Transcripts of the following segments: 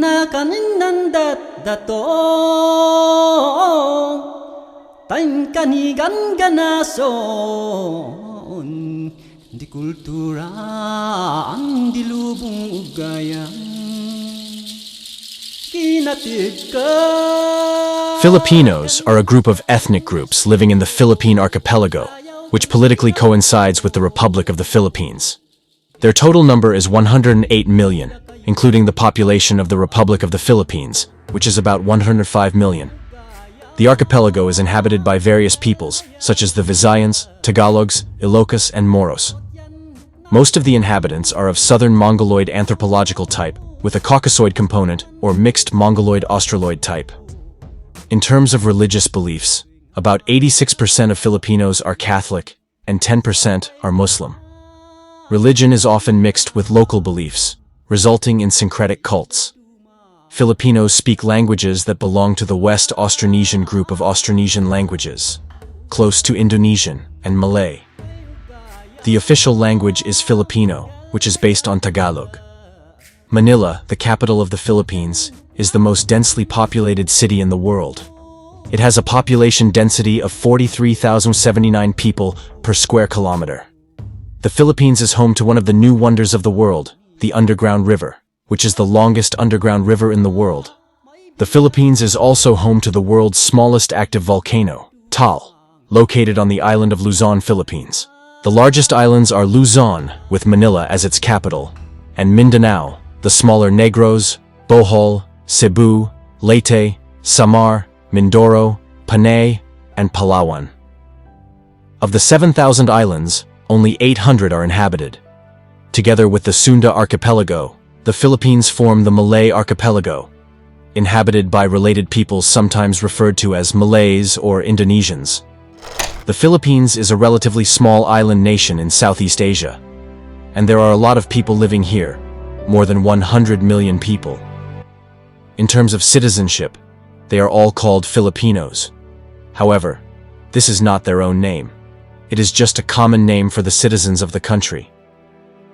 na kanin dato Tan kanigan ganason Di kultura ang dilubong ugayang Kinatid ka. Filipinos are a group of ethnic groups living in the Philippine archipelago, which politically coincides with the Republic of the Philippines. Their total number is 108 million, including the population of the Republic of the Philippines, which is about 105 million. The archipelago is inhabited by various peoples, such as the Visayans, Tagalogs, Ilocos, and Moros. Most of the inhabitants are of southern Mongoloid anthropological type, with a Caucasoid component or mixed Mongoloid-Australoid type. In terms of religious beliefs, about 86% of Filipinos are Catholic and 10% are Muslim. Religion is often mixed with local beliefs, resulting in syncretic cults. Filipinos speak languages that belong to the West Austronesian group of Austronesian languages, close to Indonesian and Malay. The official language is Filipino, which is based on Tagalog. Manila, the capital of the Philippines, is the most densely populated city in the world. It has a population density of 43,079 people per square kilometer. The Philippines is home to one of the new wonders of the world, the Underground River, which is the longest underground river in the world. The Philippines is also home to the world's smallest active volcano, Taal, located on the island of Luzon, Philippines. The largest islands are Luzon, with Manila as its capital, and Mindanao, the smaller Negros, Bohol, Cebu, Leyte, Samar, Mindoro, Panay, and Palawan. Of the 7,000 islands, only 800 are inhabited. Together with the Sunda archipelago, the Philippines form the Malay archipelago, inhabited by related peoples sometimes referred to as Malays or Indonesians. The Philippines is a relatively small island nation in Southeast Asia, and there are a lot of people living here, more than 100 million people. In terms of citizenship, they are all called Filipinos. However, this is not their own name. It is just a common name for the citizens of the country,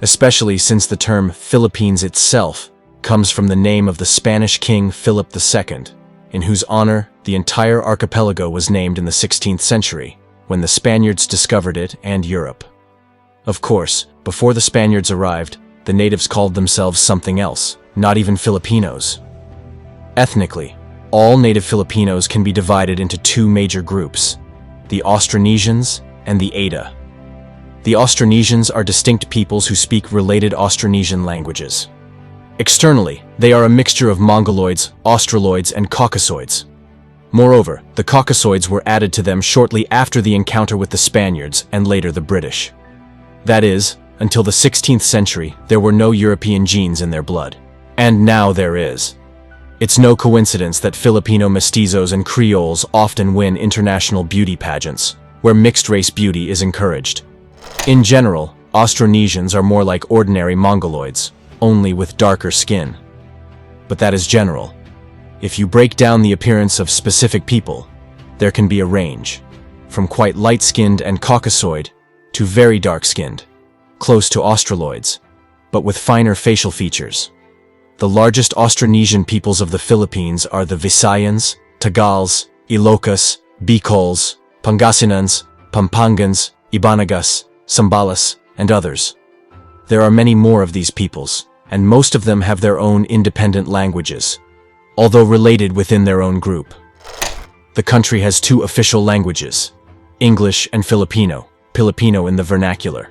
especially since the term Philippines itself comes from the name of the Spanish king Philip II, in whose honor the entire archipelago was named in the 16th century, when the Spaniards discovered it and Europe. Of course, before the Spaniards arrived, the natives called themselves something else, not even Filipinos. Ethnically, all native Filipinos can be divided into two major groups, the Austronesians and the Ada. The Austronesians are distinct peoples who speak related Austronesian languages. Externally, they are a mixture of Mongoloids, Australoids, and Caucasoids. Moreover, the Caucasoids were added to them shortly after the encounter with the Spaniards and later the British. That is, until the 16th century, there were no European genes in their blood. And now there is. It's no coincidence that Filipino mestizos and Creoles often win international beauty pageants, where mixed-race beauty is encouraged. In general, Austronesians are more like ordinary Mongoloids, only with darker skin. But that is general. If you break down the appearance of specific people, there can be a range, from quite light-skinned and Caucasoid to very dark-skinned, close to Australoids, but with finer facial features. The largest Austronesian peoples of the Philippines are the Visayans, Tagals, Ilocos, Bicols, Pangasinans, Pampangans, Ibanagas, Sambales, and others. There are many more of these peoples, and most of them have their own independent languages, although related within their own group. The country has two official languages, English and Filipino, Filipino in the vernacular.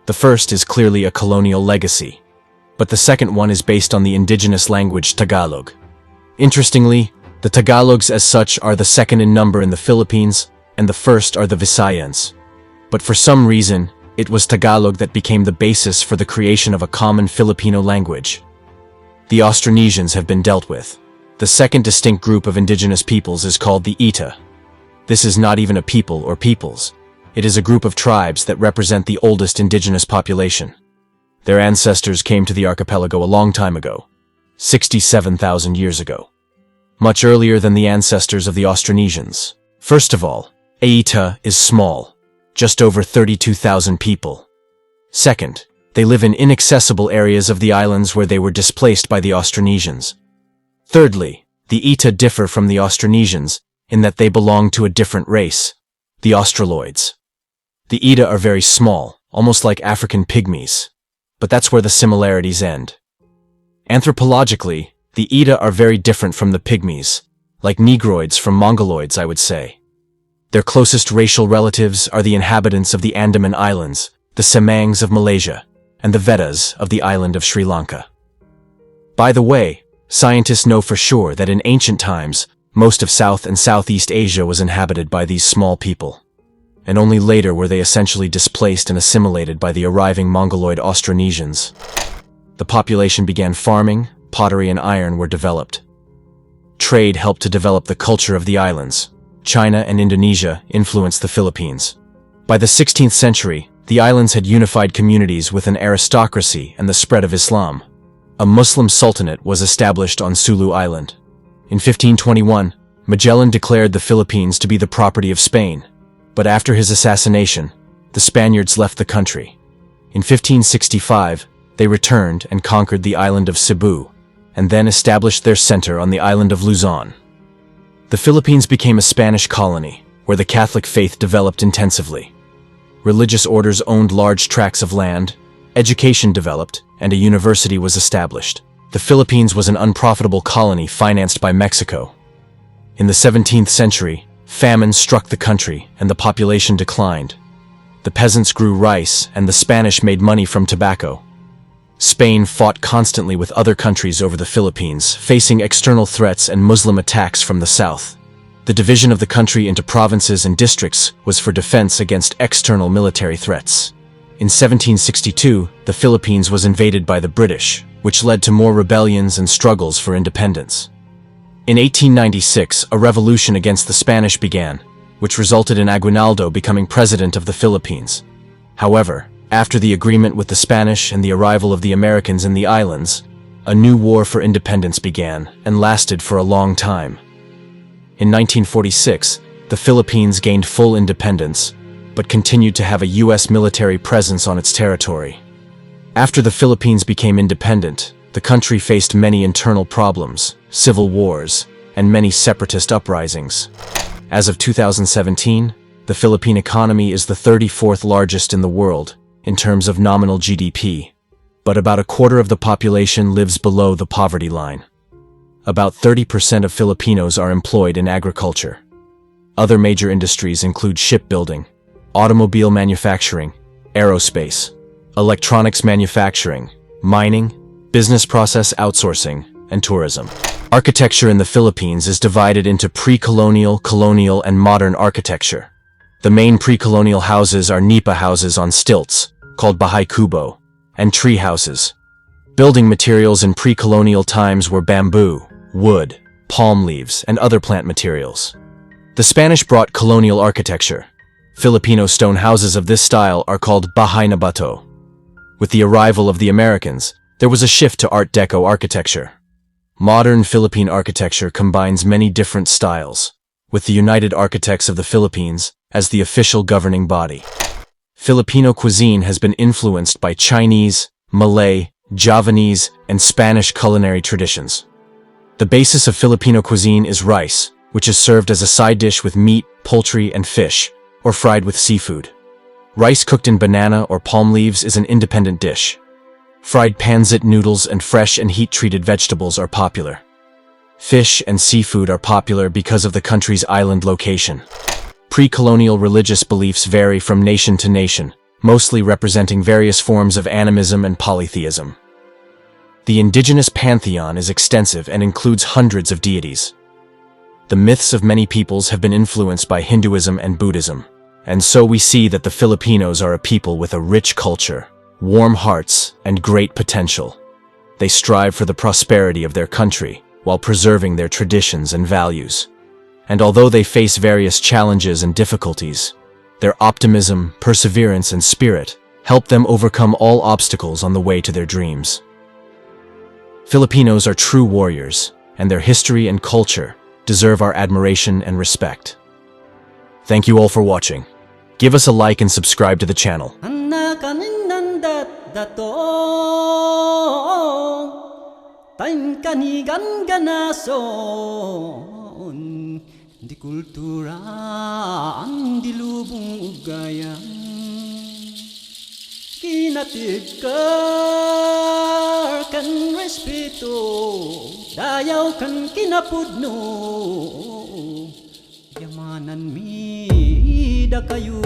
The first is clearly a colonial legacy, but the second one is based on the indigenous language Tagalog. Interestingly, the Tagalogs as such are the second in number in the Philippines, and the first are the Visayans. But for some reason, it was Tagalog that became the basis for the creation of a common Filipino language. The Austronesians have been dealt with. The second distinct group of indigenous peoples is called the Ita. This is not even a people or peoples. It is a group of tribes that represent the oldest indigenous population. Their ancestors came to the archipelago a long time ago, 67,000 years ago, much earlier than the ancestors of the Austronesians. First of all, Aita is small, just over 32,000 people. Second, they live in inaccessible areas of the islands where they were displaced by the Austronesians. Thirdly, the Eta differ from the Austronesians in that they belong to a different race, the Australoids. The Eta are very small, almost like African pygmies, but that's where the similarities end. Anthropologically, the Eta are very different from the pygmies, like Negroids from Mongoloids, I would say. Their closest racial relatives are the inhabitants of the Andaman Islands, the Semangs of Malaysia, and the Vedas of the island of Sri Lanka. By the way, scientists know for sure that in ancient times, most of South and Southeast Asia was inhabited by these small people, and only later were they essentially displaced and assimilated by the arriving Mongoloid Austronesians. The population began farming, pottery and iron were developed. Trade helped to develop the culture of the islands. China and Indonesia influenced the Philippines. By the 16th century, the islands had unified communities with an aristocracy and the spread of Islam. A Muslim sultanate was established on Sulu Island. In 1521, Magellan declared the Philippines to be the property of Spain, but after his assassination, the Spaniards left the country. In 1565, they returned and conquered the island of Cebu, and then established their center on the island of Luzon. The Philippines became a Spanish colony, where the Catholic faith developed intensively. Religious orders owned large tracts of land, education developed, and a university was established. The Philippines was an unprofitable colony financed by Mexico. In the 17th century, famine struck the country and the population declined. The peasants grew rice and the Spanish made money from tobacco. Spain fought constantly with other countries over the Philippines, facing external threats and Muslim attacks from the south. The division of the country into provinces and districts was for defense against external military threats. In 1762, the Philippines was invaded by the British, which led to more rebellions and struggles for independence. In 1896, a revolution against the Spanish began, which resulted in Aguinaldo becoming president of the Philippines. However, after the agreement with the Spanish and the arrival of the Americans in the islands, a new war for independence began and lasted for a long time. In 1946, the Philippines gained full independence, but continued to have a U.S. military presence on its territory. After the Philippines became independent, the country faced many internal problems, civil wars, and many separatist uprisings. As of 2017, the Philippine economy is the 34th largest in the world in terms of nominal GDP, but about a quarter of the population lives below the poverty line. About 30% of Filipinos are employed in agriculture. Other major industries include shipbuilding, automobile manufacturing, aerospace, electronics manufacturing, mining, business process outsourcing, and tourism. Architecture in the Philippines is divided into pre-colonial, colonial, and modern architecture. The main pre-colonial houses are nipa houses on stilts, called bahay kubo, and tree houses. Building materials in pre-colonial times were bamboo, wood, palm leaves, and other plant materials. The Spanish brought colonial architecture. Filipino stone houses of this style are called bahay na bato. With the arrival of the Americans, there was a shift to Art Deco architecture. Modern Philippine architecture combines many different styles, with the United Architects of the Philippines as the official governing body. Filipino cuisine has been influenced by Chinese, Malay, Javanese, and Spanish culinary traditions. The basis of Filipino cuisine is rice, which is served as a side dish with meat, poultry, and fish, or fried with seafood. Rice cooked in banana or palm leaves is an independent dish. Fried pancit noodles and fresh and heat-treated vegetables are popular. Fish and seafood are popular because of the country's island location. Pre-colonial religious beliefs vary from nation to nation, mostly representing various forms of animism and polytheism. The indigenous pantheon is extensive and includes hundreds of deities. The myths of many peoples have been influenced by Hinduism and Buddhism, and so we see that the Filipinos are a people with a rich culture, warm hearts, and great potential. They strive for the prosperity of their country while preserving their traditions and values. And although they face various challenges and difficulties, their optimism, perseverance, and spirit help them overcome all obstacles on the way to their dreams. Filipinos are true warriors, and their history and culture deserve our admiration and respect. Thank you all for watching. Give us a like and subscribe to the channel. Tayo kanigan ganason, di kultura ang dilubong ugayang. Kinatid kan respeto, dayaw kan kinapudno, yamanan mi da kayo.